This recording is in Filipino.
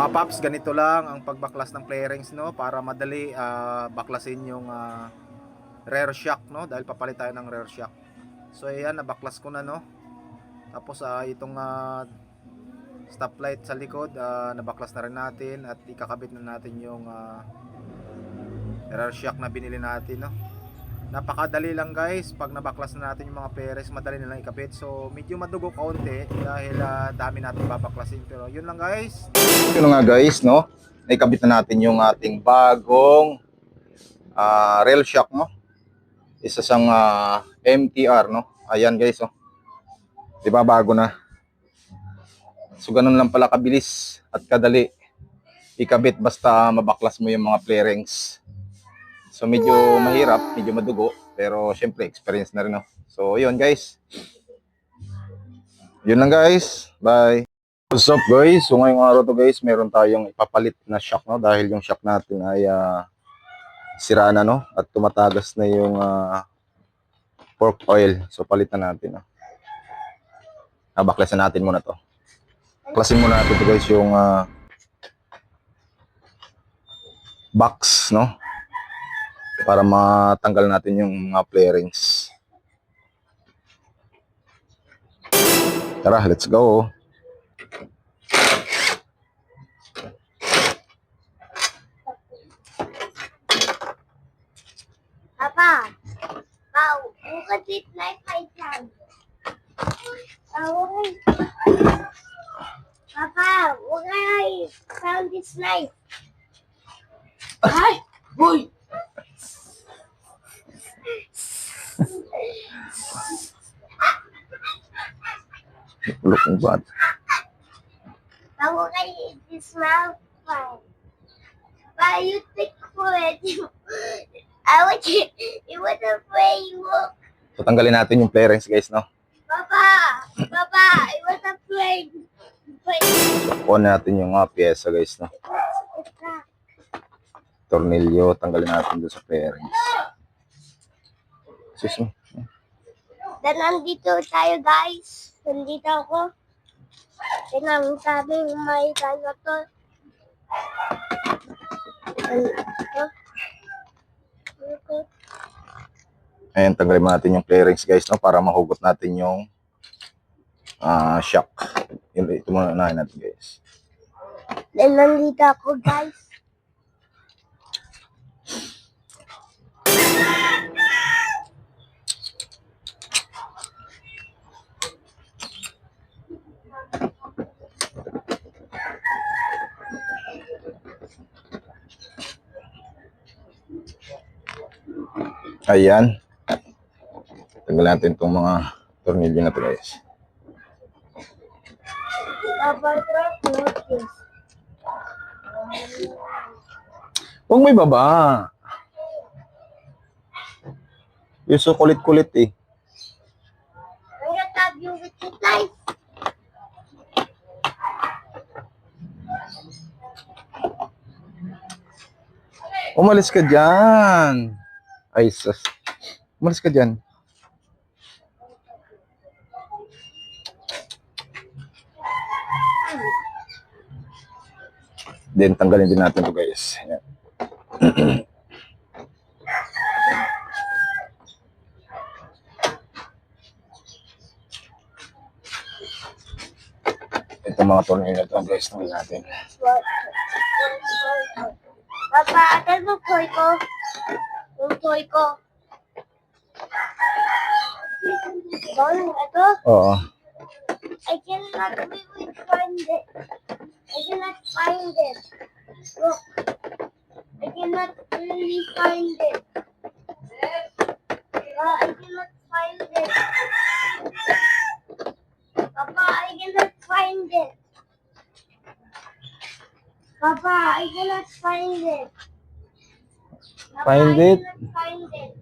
Mga paps, ganito lang ang pagbaklas ng flarings, no, para madali baklasin yung rear shock, no, dahil papalit tayo ng rear shock. So ayan, nabaklas ko na, no. Tapos itong stoplight sa likod, nabaklas na rin natin at ikakabit na natin yung rear shock na binili natin, no. Napakadali lang guys, pag nabaklas na natin yung mga flarings, madali na lang ikabit. So medyo madugo kaunti dahil dami natin babaklasin, pero yun lang guys. Yun nga guys, no, naikabit na natin yung ating bagong rail shock, no. Isa sang MTR, no. Ayan guys, oh. Diba bago na. So ganun lang pala kabilis at kadali ikabit basta mabaklas mo yung mga flarings. So medyo mahirap, medyo madugo, pero syempre experience na rin, no. So yun guys. Yun lang guys. Bye. What's up guys? So ngayong araw to guys, meron tayong ipapalit na shock, no, dahil yung shock natin ay sira na, no, at tumatagas na yung fork oil. So palitan natin, no. Baklasin natin muna to. Baklasin muna natin to guys yung box, no, para matanggal natin yung mga flarings. Tara, let's go. Papa, look at this knife I found. Papa, look I found this knife. Ay, boy! Looking bad. Look at this mouth. But you think for it. It was a way you look. So tanggalin natin yung flarings guys, no. Papa, it was a plane. On natin yung pyesa guys, no. Tornilyo, tanggalin natin doon sa flarings. Excuse me. Dan nandito tayo guys. Nandito ako. Tinang sabi may tayo to. Ayan, tanggalin natin yung flarings guys, no, para mahugot natin yung shock. Ito muna unahin natin guys. Dan nandito ako guys. Ayan. Tanggalin natin itong mga tornilyo na ito guys. Papa, notice. Huwag mo ibaba. Yung so kulit-kulit eh. I'm gonna stab you with this knife. Umalis ka dyan. Ay, sus. Umalis ka dyan. Then, tanggalin din natin ito guys. Ayan. Ito mga tornilyo na ito guys, tanggalin natin. Papa, atal mo toy ko. Yung toy ko. Ito? Oo. I cannot really find it. I cannot find it. Look. I cannot really find it. I cannot find it. Papa, I cannot find it. Papa, I cannot find it. Papa, Find I it? cannot find it.